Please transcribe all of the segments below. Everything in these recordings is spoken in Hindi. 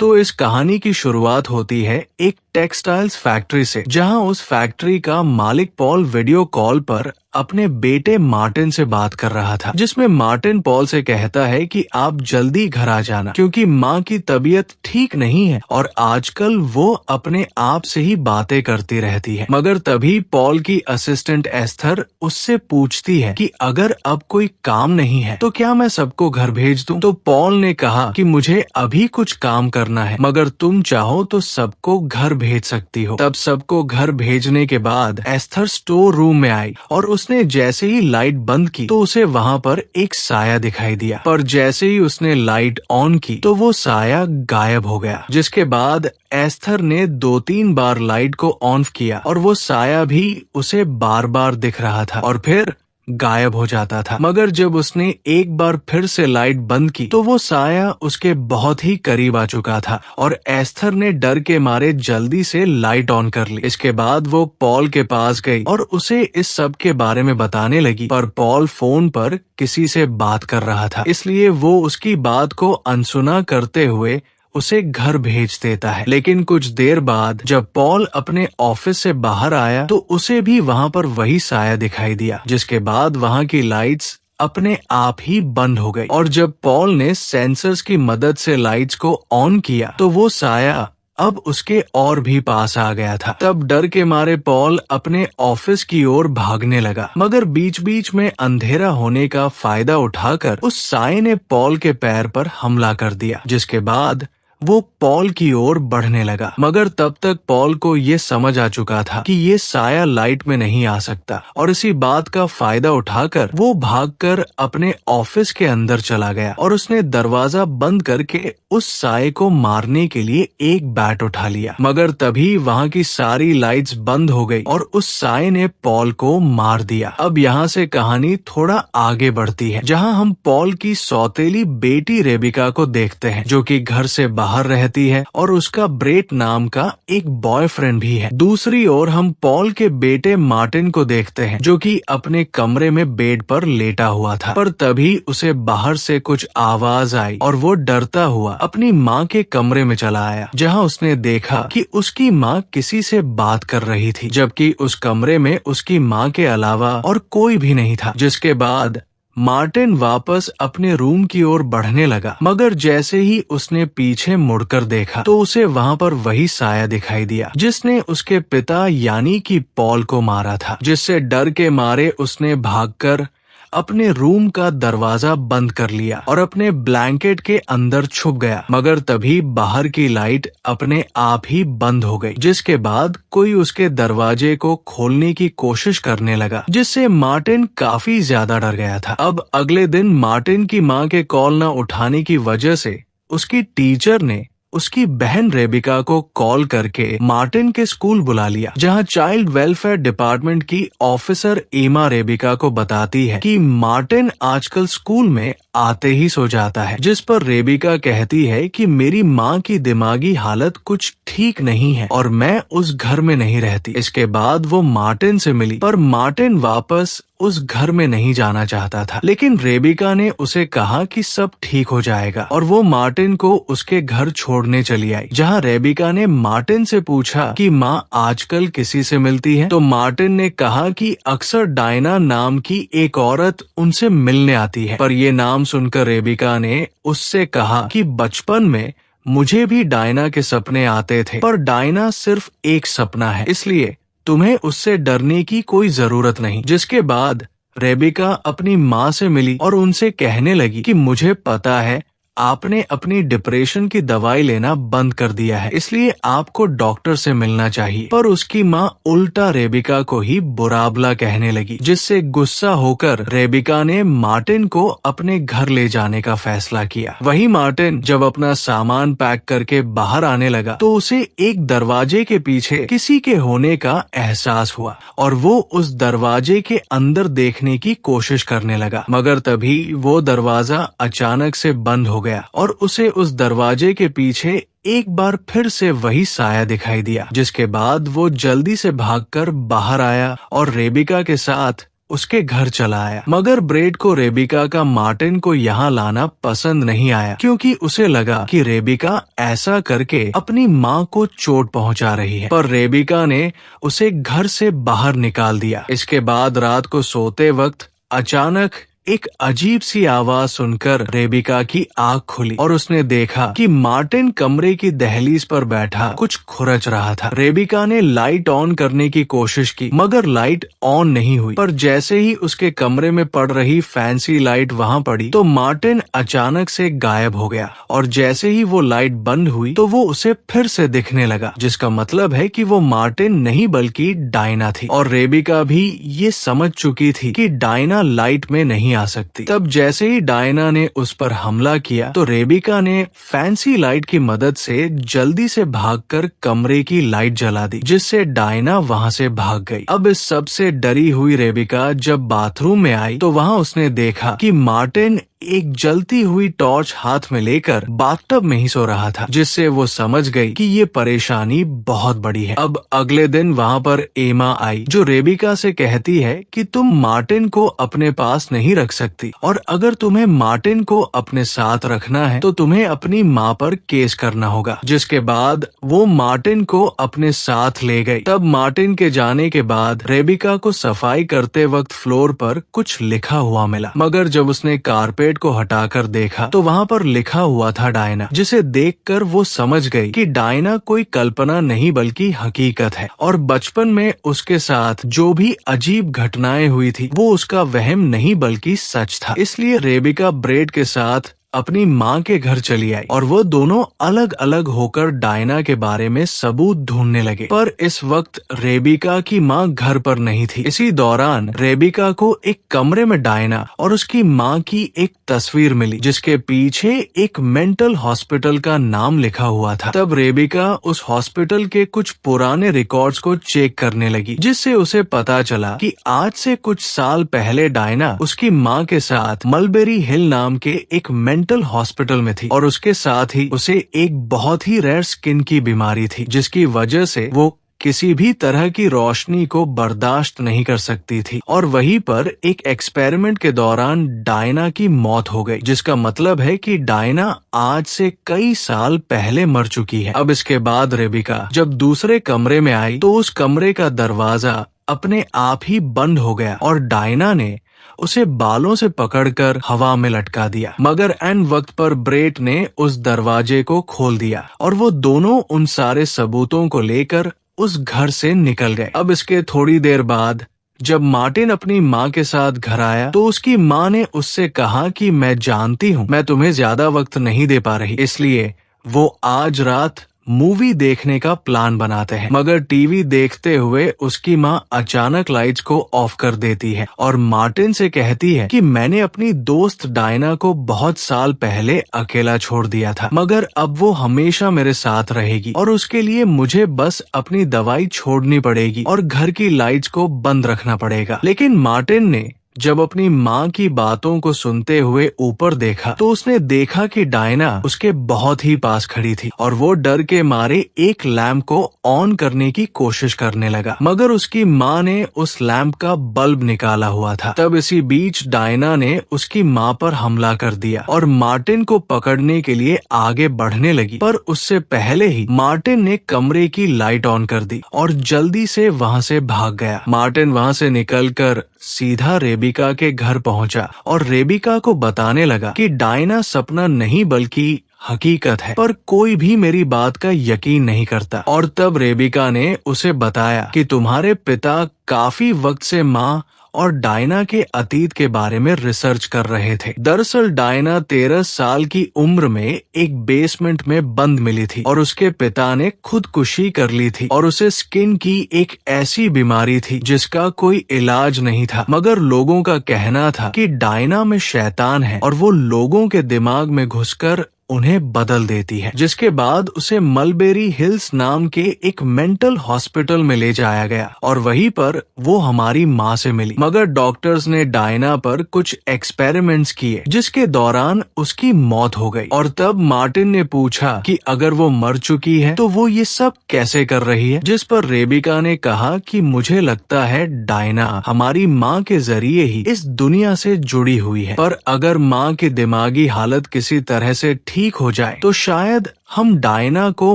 तो इस कहानी की शुरुआत होती है एक टेक्सटाइल्स फैक्ट्री से, जहां उस फैक्ट्री का मालिक पॉल वीडियो कॉल पर अपने बेटे मार्टिन से बात कर रहा था, जिसमें मार्टिन पॉल से कहता है कि आप जल्दी घर आ जाना क्योंकि माँ की तबीयत ठीक नहीं है और आजकल वो अपने आप से ही बातें करती रहती है। मगर तभी पॉल की असिस्टेंट एस्थर उससे पूछती है कि अगर अब कोई काम नहीं है तो क्या मैं सबको घर भेज दूं? तो पॉल ने कहा कि मुझे अभी कुछ काम करना है, मगर तुम चाहो तो सबको घर भेज सकती हो। तब सबको घर भेजने के बाद एस्थर स्टोर रूम में आई और उसने जैसे ही लाइट बंद की तो उसे वहाँ पर एक साया दिखाई दिया, पर जैसे ही उसने लाइट ऑन की तो वो साया गायब हो गया। जिसके बाद एस्थर ने 2-3 बार लाइट को ऑन किया और वो साया भी उसे बार बार दिख रहा था और फिर गायब हो जाता था। मगर जब उसने एक बार फिर से लाइट बंद की तो वो साया उसके बहुत ही करीब आ चुका था और एस्थर ने डर के मारे जल्दी से लाइट ऑन कर ली। इसके बाद वो पॉल के पास गई और उसे इस सब के बारे में बताने लगी, पर पॉल फोन पर किसी से बात कर रहा था, इसलिए वो उसकी बात को अनसुना करते हुए उसे घर भेज देता है। लेकिन कुछ देर बाद जब पॉल अपने ऑफिस से बाहर आया तो उसे भी वहाँ पर वही साया दिखाई दिया, जिसके बाद वहाँ की लाइट्स अपने आप ही बंद हो गई और जब पॉल ने सेंसर्स की मदद से लाइट्स को ऑन किया तो वो साया अब उसके और भी पास आ गया था। तब डर के मारे पॉल अपने ऑफिस की ओर भागने लगा, मगर बीच बीच में अंधेरा होने का फायदा उठाकर उस साये ने पॉल के पैर पर हमला कर दिया, जिसके बाद वो पॉल की ओर बढ़ने लगा। मगर तब तक पॉल को ये समझ आ चुका था कि ये साया लाइट में नहीं आ सकता और इसी बात का फायदा उठाकर वो भागकर अपने ऑफिस के अंदर चला गया और उसने दरवाजा बंद करके उस साये को मारने के लिए एक बैट उठा लिया। मगर तभी वहाँ की सारी लाइट्स बंद हो गई और उस साये ने पॉल को मार दिया। अब यहाँ से कहानी थोड़ा आगे बढ़ती है, जहाँ हम पॉल की सौतेली बेटी रेबिका को देखते हैं, जो कि घर से बाहर रहती है और उसका ब्रेट नाम का एक बॉयफ्रेंड भी है। दूसरी ओर हम पॉल के बेटे मार्टिन को देखते हैं, जो कि अपने कमरे में बेड पर लेटा हुआ था, पर तभी उसे बाहर से कुछ आवाज आई और वो डरता हुआ अपनी माँ के कमरे में चला आया, जहाँ उसने देखा कि उसकी माँ किसी से बात कर रही थी, जबकि उस कमरे में उसकी माँ के अलावा और कोई भी नहीं था। जिसके बाद मार्टिन वापस अपने रूम की ओर बढ़ने लगा, मगर जैसे ही उसने पीछे मुड़कर देखा तो उसे वहाँ पर वही साया दिखाई दिया जिसने उसके पिता यानी कि पॉल को मारा था। जिससे डर के मारे उसने भागकर अपने रूम का दरवाजा बंद कर लिया और अपने ब्लैंकेट के अंदर छुप गया। मगर तभी बाहर की लाइट अपने आप ही बंद हो गई, जिसके बाद कोई उसके दरवाजे को खोलने की कोशिश करने लगा, जिससे मार्टिन काफी ज्यादा डर गया था। अब अगले दिन मार्टिन की माँ के कॉल न उठाने की वजह से उसकी टीचर ने उसकी बहन रेबिका को कॉल करके मार्टिन के स्कूल बुला लिया, जहां चाइल्ड वेलफेयर डिपार्टमेंट की ऑफिसर एमा रेबिका को बताती है कि मार्टिन आजकल स्कूल में आते ही सो जाता है। जिस पर रेबिका कहती है कि मेरी माँ की दिमागी हालत कुछ ठीक नहीं है और मैं उस घर में नहीं रहती। इसके बाद वो मार्टिन से मिली, पर मार्टिन वापस उस घर में नहीं जाना चाहता था, लेकिन रेबिका ने उसे कहा कि सब ठीक हो जाएगा और वो मार्टिन को उसके घर छोड़ने चली आई, जहां रेबिका ने मार्टिन से पूछा कि माँ आजकल किसी से मिलती है, तो मार्टिन ने कहा कि अक्सर डायना नाम की एक औरत उनसे मिलने आती है। पर ये नाम सुनकर रेबिका ने उससे कहा कि बचपन में मुझे भी डायना के सपने आते थे, पर डायना सिर्फ एक सपना है, इसलिए तुम्हें उससे डरने की कोई जरूरत नहीं। जिसके बाद रेबिका अपनी माँ से मिली और उनसे कहने लगी कि मुझे पता है आपने अपनी डिप्रेशन की दवाई लेना बंद कर दिया है, इसलिए आपको डॉक्टर से मिलना चाहिए। पर उसकी माँ उल्टा रेबिका को ही बुराबला कहने लगी, जिससे गुस्सा होकर रेबिका ने मार्टिन को अपने घर ले जाने का फैसला किया। वही मार्टिन जब अपना सामान पैक करके बाहर आने लगा तो उसे एक दरवाजे के पीछे किसी के होने का एहसास हुआ और वो उस दरवाजे के अंदर देखने की कोशिश करने लगा, मगर तभी वो दरवाजा अचानक से बंद हो गया और उसे उस दरवाजे के पीछे एक बार फिर से वही साया दिखाई दिया। जिसके बाद वो जल्दी से भागकर बाहर आया और रेबिका के साथ उसके घर चला आया। मगर ब्रेड को रेबिका का मार्टिन को यहाँ लाना पसंद नहीं आया, क्योंकि उसे लगा कि रेबिका ऐसा करके अपनी माँ को चोट पहुँचा रही है। पर रेबिका ने उसे घर से बाहर निकाल दिया। इसके बाद रात को सोते वक्त अचानक एक अजीब सी आवाज सुनकर रेबिका की आंख खुली और उसने देखा कि मार्टिन कमरे की दहलीज पर बैठा कुछ खुरच रहा था। रेबिका ने लाइट ऑन करने की कोशिश की, मगर लाइट ऑन नहीं हुई। पर जैसे ही उसके कमरे में पड़ रही फैंसी लाइट वहां पड़ी तो मार्टिन अचानक से गायब हो गया, और जैसे ही वो लाइट बंद हुई तो वो उसे फिर से दिखने लगा, जिसका मतलब है कि वो मार्टिन नहीं बल्कि डायना थी। और रेबिका भी ये समझ चुकी थी कि डायना लाइट में नहीं आ सकती। तब जैसे ही डायना ने उस पर हमला किया तो रेबिका ने फैंसी लाइट की मदद से जल्दी से भागकर कमरे की लाइट जला दी, जिससे डायना वहां से भाग गई। अब इस सब से डरी हुई रेबिका जब बाथरूम में आई तो वहां उसने देखा कि मार्टिन एक जलती हुई टॉर्च हाथ में लेकर बाथटब में ही सो रहा था, जिससे वो समझ गई कि ये परेशानी बहुत बड़ी है। अब अगले दिन वहाँ पर एमा आई, जो रेबिका से कहती है कि तुम मार्टिन को अपने पास नहीं रख सकती, और अगर तुम्हें मार्टिन को अपने साथ रखना है तो तुम्हें अपनी माँ पर केस करना होगा। जिसके बाद वो मार्टिन को अपने साथ ले गई। तब मार्टिन के जाने के बाद रेबिका को सफाई करते वक्त फ्लोर पर कुछ लिखा हुआ मिला, मगर जब उसने कारपेट को हटाकर देखा तो वहाँ पर लिखा हुआ था डायना, जिसे देखकर वो समझ गई कि डायना कोई कल्पना नहीं बल्कि हकीकत है, और बचपन में उसके साथ जो भी अजीब घटनाएं हुई थी वो उसका वहम नहीं बल्कि सच था। इसलिए रेबिका ब्रेड के साथ अपनी माँ के घर चली आई और वो दोनों अलग अलग होकर डायना के बारे में सबूत ढूंढने लगे। पर इस वक्त रेबिका की माँ घर पर नहीं थी। इसी दौरान रेबिका को एक कमरे में डायना और उसकी माँ की एक तस्वीर मिली, जिसके पीछे एक मेंटल हॉस्पिटल का नाम लिखा हुआ था। तब रेबिका उस हॉस्पिटल के कुछ पुराने रिकॉर्ड्स को चेक करने लगी, जिससे उसे पता चला कि आज से कुछ साल पहले डायना उसकी माँ के साथ मलबेरी हिल नाम के एक मेंटल हॉस्पिटल में थी, और उसके साथ ही उसे एक बहुत ही रेयर स्किन की बीमारी थी, जिसकी वजह से वो किसी भी तरह की रोशनी को बर्दाश्त नहीं कर सकती थी। और वहीं पर एक एक्सपेरिमेंट के दौरान डायना की मौत हो गई, जिसका मतलब है कि डायना आज से कई साल पहले मर चुकी है। अब इसके बाद रेबिका जब दूसरे कमरे में आई तो उस कमरे का दरवाजा अपने आप ही बंद हो गया और डायना ने उसे बालों से पकड़कर हवा में लटका दिया। मगर एन वक्त पर ब्रेट ने उस दरवाजे को खोल दिया और वो दोनों उन सारे सबूतों को लेकर उस घर से निकल गए। अब इसके थोड़ी देर बाद जब मार्टिन अपनी माँ के साथ घर आया तो उसकी माँ ने उससे कहा कि मैं जानती हूँ मैं तुम्हें ज्यादा वक्त नहीं दे पा रही, इसलिए वो आज रात मूवी देखने का प्लान बनाते हैं। मगर टीवी देखते हुए उसकी माँ अचानक लाइट्स को ऑफ कर देती है और मार्टिन से कहती है कि मैंने अपनी दोस्त डायना को बहुत साल पहले अकेला छोड़ दिया था, मगर अब वो हमेशा मेरे साथ रहेगी और उसके लिए मुझे बस अपनी दवाई छोड़नी पड़ेगी और घर की लाइट्स को बंद रखना पड़ेगा। लेकिन मार्टिन ने जब अपनी माँ की बातों को सुनते हुए ऊपर देखा तो उसने देखा कि डायना उसके बहुत ही पास खड़ी थी और वो डर के मारे एक लैंप को ऑन करने की कोशिश करने लगा, मगर उसकी माँ ने उस लैंप का बल्ब निकाला हुआ था। तब इसी बीच डायना ने उसकी माँ पर हमला कर दिया और मार्टिन को पकड़ने के लिए आगे बढ़ने लगी, पर उससे पहले ही मार्टिन ने कमरे की लाइट ऑन कर दी और जल्दी से वहाँ से भाग गया। मार्टिन वहाँ से निकलकर सीधा रेबिका के घर पहुंचा और रेबिका को बताने लगा कि डायना सपना नहीं बल्कि हकीकत है, पर कोई भी मेरी बात का यकीन नहीं करता। और तब रेबिका ने उसे बताया कि तुम्हारे पिता काफी वक्त से माँ और डायना के अतीत के बारे में रिसर्च कर रहे थे। दरअसल डायना 13 साल की उम्र में एक बेसमेंट में बंद मिली थी और उसके पिता ने खुदकुशी कर ली थी और उसे स्किन की एक ऐसी बीमारी थी जिसका कोई इलाज नहीं था, मगर लोगों का कहना था कि डायना में शैतान है और वो लोगों के दिमाग में घुसकर उन्हें बदल देती है, जिसके बाद उसे मलबेरी हिल्स नाम के एक मेंटल हॉस्पिटल में ले जाया गया और वहीं पर वो हमारी माँ से मिली। मगर डॉक्टर्स ने डायना पर कुछ एक्सपेरिमेंट्स किए जिसके दौरान उसकी मौत हो गई। और तब मार्टिन ने पूछा कि अगर वो मर चुकी है तो वो ये सब कैसे कर रही है, जिस पर रेबिका ने कहा कि मुझे लगता है डायना हमारी माँ के जरिए ही इस दुनिया से जुड़ी हुई है, पर अगर माँ की दिमागी हालत किसी तरह से ठीक हो जाए तो शायद हम डायना को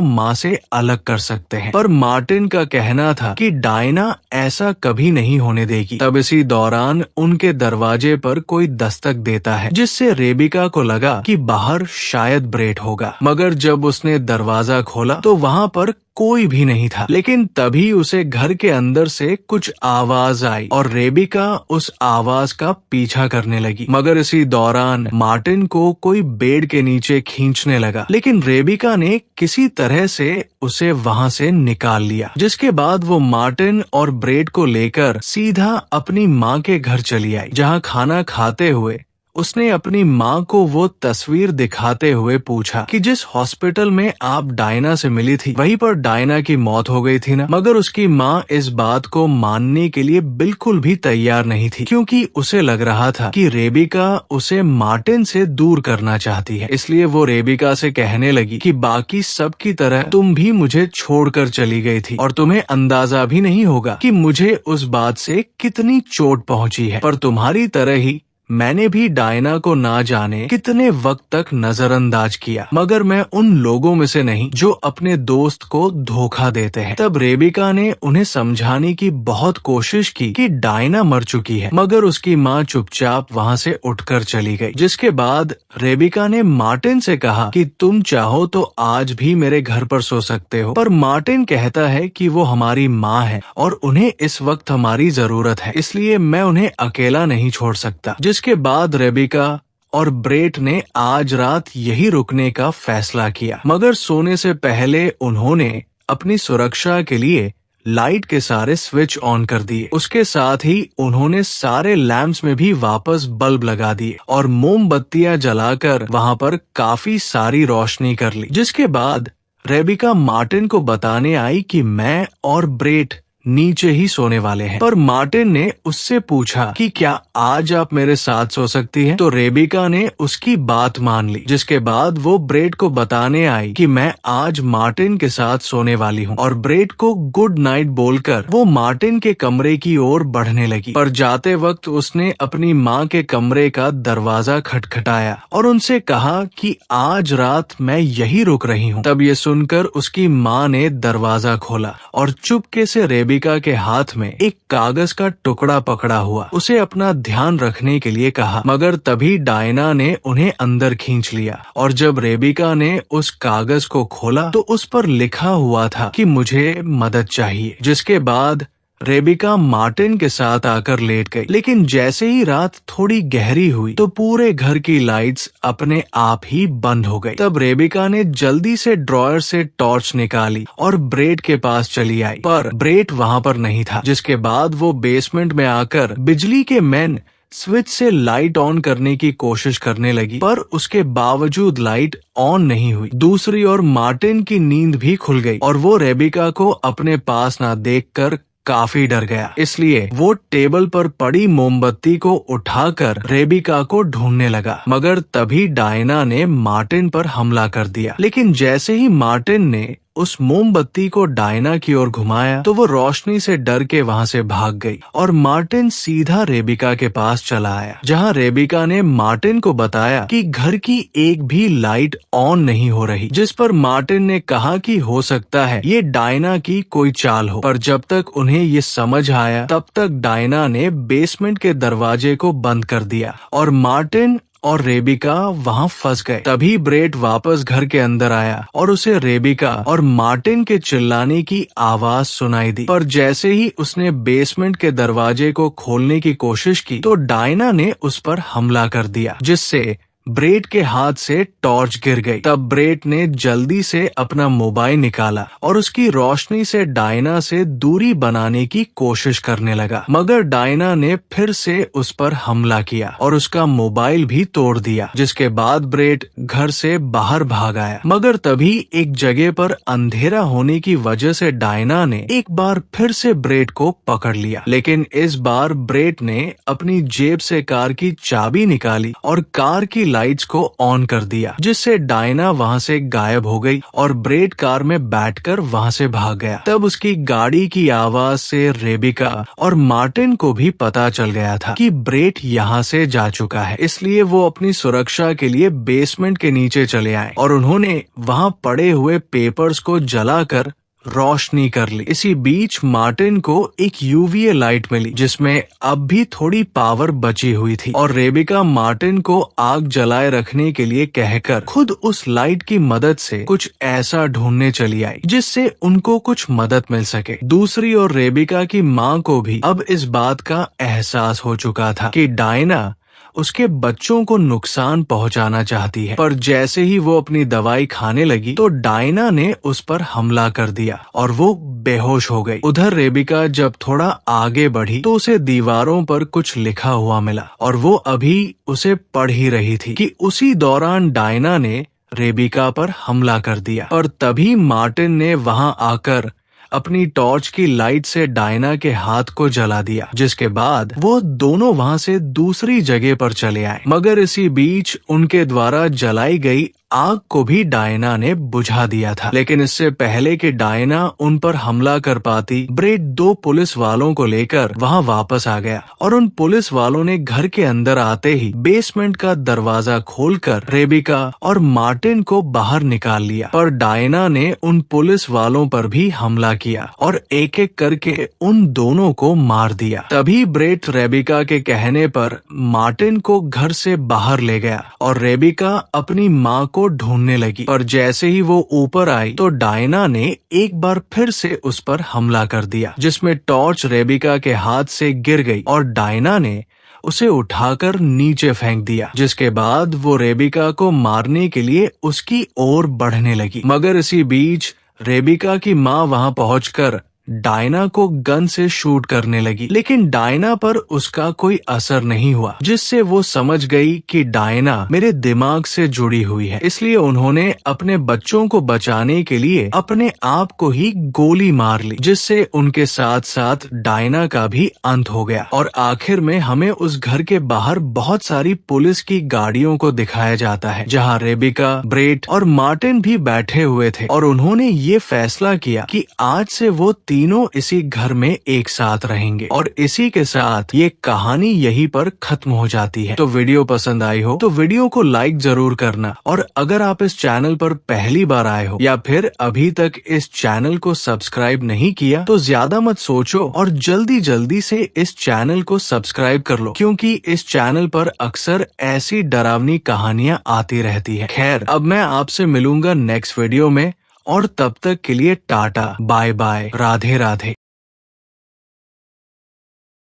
माँ से अलग कर सकते हैं। पर मार्टिन का कहना था कि डायना ऐसा कभी नहीं होने देगी। तब इसी दौरान उनके दरवाजे पर कोई दस्तक देता है, जिससे रेबिका को लगा कि बाहर शायद ब्रेट होगा। मगर जब उसने दरवाजा खोला तो वहाँ पर कोई भी नहीं था। लेकिन तभी उसे घर के अंदर से कुछ आवाज आई और रेबिका उस आवाज का पीछा करने लगी। मगर इसी दौरान मार्टिन को कोई बेड के नीचे खींचने लगा, लेकिन रेबिका ने किसी तरह से उसे वहां से निकाल लिया, जिसके बाद वो मार्टिन और ब्रेट को लेकर सीधा अपनी माँ के घर चली आई, जहाँ खाना खाते हुए उसने अपनी माँ को वो तस्वीर दिखाते हुए पूछा कि जिस हॉस्पिटल में आप डायना से मिली थी वहीं पर डायना की मौत हो गई थी ना। मगर उसकी माँ इस बात को मानने के लिए बिल्कुल भी तैयार नहीं थी, क्योंकि उसे लग रहा था कि रेबिका उसे मार्टिन से दूर करना चाहती है। इसलिए वो रेबिका से कहने लगी कि बाकी सब की तरह तुम भी मुझे छोड़कर चली गई थी और तुम्हें अंदाजा भी नहीं होगा कि मुझे उस बात से कितनी चोट पहुंची है। पर तुम्हारी तरह ही मैंने भी डायना को ना जाने कितने वक्त तक नजरअंदाज किया, मगर मैं उन लोगों में से नहीं जो अपने दोस्त को धोखा देते हैं। तब रेबिका ने उन्हें समझाने की बहुत कोशिश की कि डायना मर चुकी है, मगर उसकी माँ चुपचाप वहाँ से उठकर चली गई। जिसके बाद रेबिका ने मार्टिन से कहा कि तुम चाहो तो आज भी मेरे घर पर सो सकते हो। पर मार्टिन कहता है कि वो हमारी माँ है और उन्हें इस वक्त हमारी जरूरत है, इसलिए मैं उन्हें अकेला नहीं छोड़ सकता। जिसके बाद रेबिका और ब्रेट ने आज रात यही रुकने का फैसला किया, मगर सोने से पहले उन्होंने अपनी सुरक्षा के लिए लाइट के सारे स्विच ऑन कर दिए। उसके साथ ही उन्होंने सारे लैंप्स में भी वापस बल्ब लगा दिए और मोमबत्तियां जलाकर वहां पर काफी सारी रोशनी कर ली। जिसके बाद रेबिका मार्टिन को बताने आई कि मैं और ब्रेट नीचे ही सोने वाले हैं। पर मार्टिन ने उससे पूछा कि क्या आज आप मेरे साथ सो सकती हैं? तो रेबिका ने उसकी बात मान ली। जिसके बाद वो ब्रेट को बताने आई कि मैं आज मार्टिन के साथ सोने वाली हूँ और ब्रेट को गुड नाइट बोलकर वो मार्टिन के कमरे की ओर बढ़ने लगी। पर जाते वक्त उसने अपनी माँ के कमरे का दरवाजा खटखटाया और उनसे कहा कि आज रात मैं यही रुक रही हूँ। तब ये सुनकर उसकी माँ ने दरवाजा खोला और चुपके से रेबिका के हाथ में एक कागज का टुकड़ा पकड़ा हुआ उसे अपना ध्यान रखने के लिए कहा। मगर तभी डायना ने उन्हें अंदर खींच लिया और जब रेबिका ने उस कागज को खोला तो उस पर लिखा हुआ था कि मुझे मदद चाहिए। जिसके बाद रेबिका मार्टिन के साथ आकर लेट गई। लेकिन जैसे ही रात थोड़ी गहरी हुई तो पूरे घर की लाइट्स अपने आप ही बंद हो गई। तब रेबिका ने जल्दी से ड्रॉयर से टॉर्च निकाली और ब्रेट के पास चली आई, पर ब्रेट वहाँ पर नहीं था। जिसके बाद वो बेसमेंट में आकर बिजली के मैन स्विच से लाइट ऑन करने की कोशिश करने लगी, पर उसके बावजूद लाइट ऑन नहीं हुई। दूसरी ओर मार्टिन की नींद भी खुल गई और वो रेबिका को अपने पास ना देखकर काफी डर गया। इसलिए वो टेबल पर पड़ी मोमबत्ती को उठाकर रेबिका को ढूंढने लगा। मगर तभी डायना ने मार्टिन पर हमला कर दिया। लेकिन जैसे ही मार्टिन ने उस मोमबत्ती को डायना की ओर घुमाया तो वो रोशनी से डर के वहाँ से भाग गई और मार्टिन सीधा रेबिका के पास चला आया, जहाँ रेबिका ने मार्टिन को बताया कि घर की एक भी लाइट ऑन नहीं हो रही। जिस पर मार्टिन ने कहा कि हो सकता है ये डायना की कोई चाल हो। पर जब तक उन्हें ये समझ आया तब तक डायना ने बेसमेंट के दरवाजे को बंद कर दिया और मार्टिन और रेबिका वहाँ फंस गए। तभी ब्रेट वापस घर के अंदर आया और उसे रेबिका और मार्टिन के चिल्लाने की आवाज सुनाई दी। पर जैसे ही उसने बेसमेंट के दरवाजे को खोलने की कोशिश की तो डायना ने उस पर हमला कर दिया, जिससे ब्रेट के हाथ से टॉर्च गिर गई। तब ब्रेट ने जल्दी से अपना मोबाइल निकाला और उसकी रोशनी से डायना से दूरी बनाने की कोशिश करने लगा, मगर डायना ने फिर से उस पर हमला किया और उसका मोबाइल भी तोड़ दिया, जिसके बाद ब्रेट घर से बाहर भाग आया। मगर तभी एक जगह पर अंधेरा होने की वजह से डायना ने एक बार फिर से ब्रेट को पकड़ लिया, लेकिन इस बार ब्रेट ने अपनी जेब से कार की चाबी निकाली और कार की लाइट्स को ऑन कर दिया, जिससे डायना वहां से गायब हो गई और ब्रेट कार में बैठकर वहां से भाग गया। तब उसकी गाड़ी की आवाज से रेबिका और मार्टिन को भी पता चल गया था कि ब्रेट यहाँ से जा चुका है, इसलिए वो अपनी सुरक्षा के लिए बेसमेंट के नीचे चले आए और उन्होंने वहां पड़े हुए पेपर्स को जलाकर रोशनी कर ली। इसी बीच मार्टिन को एक यूवीए लाइट मिली जिसमें अब भी थोड़ी पावर बची हुई थी और रेबिका मार्टिन को आग जलाए रखने के लिए कहकर खुद उस लाइट की मदद से कुछ ऐसा ढूंढने चली आई जिससे उनको कुछ मदद मिल सके। दूसरी ओर रेबिका की माँ को भी अब इस बात का एहसास हो चुका था कि डायना उसके बच्चों को नुकसान पहुंचाना चाहती है, पर जैसे ही वो अपनी दवाई खाने लगी तो डायना ने उस पर हमला कर दिया और वो बेहोश हो गई। उधर रेबिका जब थोड़ा आगे बढ़ी तो उसे दीवारों पर कुछ लिखा हुआ मिला और वो अभी उसे पढ़ ही रही थी कि उसी दौरान डायना ने रेबिका पर हमला कर दिया और तभी मार्टिन ने वहां आकर अपनी टॉर्च की लाइट से डायना के हाथ को जला दिया, जिसके बाद वो दोनों वहां से दूसरी जगह पर चले आए। मगर इसी बीच उनके द्वारा जलाई गई आग को भी डायना ने बुझा दिया था, लेकिन इससे पहले कि डायना उन पर हमला कर पाती, ब्रेट 2 पुलिस वालों को लेकर वहां वापस आ गया और उन पुलिस वालों ने घर के अंदर आते ही बेसमेंट का दरवाजा खोलकर रेबिका और मार्टिन को बाहर निकाल लिया। पर डायना ने उन पुलिस वालों पर भी हमला किया और एक एक करके उन दोनों को मार दिया। तभी ब्रेट रेबिका के कहने पर मार्टिन को घर से बाहर ले गया और रेबिका अपनी माँ को ढूंढने लगी, पर जैसे ही वो ऊपर आई तो डायना ने एक बार फिर से उस पर हमला कर दिया, जिसमें टॉर्च रेबिका के हाथ से गिर गई और डायना ने उसे उठाकर नीचे फेंक दिया, जिसके बाद वो रेबिका को मारने के लिए उसकी ओर बढ़ने लगी। मगर इसी बीच रेबिका की माँ वहां पहुंचकर डायना को गन से शूट करने लगी, लेकिन डायना पर उसका कोई असर नहीं हुआ, जिससे वो समझ गई कि डायना मेरे दिमाग से जुड़ी हुई है। इसलिए उन्होंने अपने बच्चों को बचाने के लिए अपने आप को ही गोली मार ली, जिससे उनके साथ साथ डायना का भी अंत हो गया। और आखिर में हमें उस घर के बाहर बहुत सारी पुलिस की गाड़ियों को दिखाया जाता है, जहाँ रेबिका, ब्रेट और मार्टिन भी बैठे हुए थे और उन्होंने ये फैसला किया कि आज से वो तीनों इसी घर में एक साथ रहेंगे। और इसी के साथ ये कहानी यहीं पर खत्म हो जाती है। तो वीडियो पसंद आई हो तो वीडियो को लाइक जरूर करना, और अगर आप इस चैनल पर पहली बार आए हो या फिर अभी तक इस चैनल को सब्सक्राइब नहीं किया तो ज्यादा मत सोचो और जल्दी जल्दी से इस चैनल को सब्सक्राइब कर लो, क्योंकि इस चैनल पर अक्सर ऐसी डरावनी कहानियां आती रहती है। खैर, अब मैं आपसे मिलूंगा नेक्स्ट वीडियो में, और तब तक के लिए टाटा, बाय बाय, राधे राधे।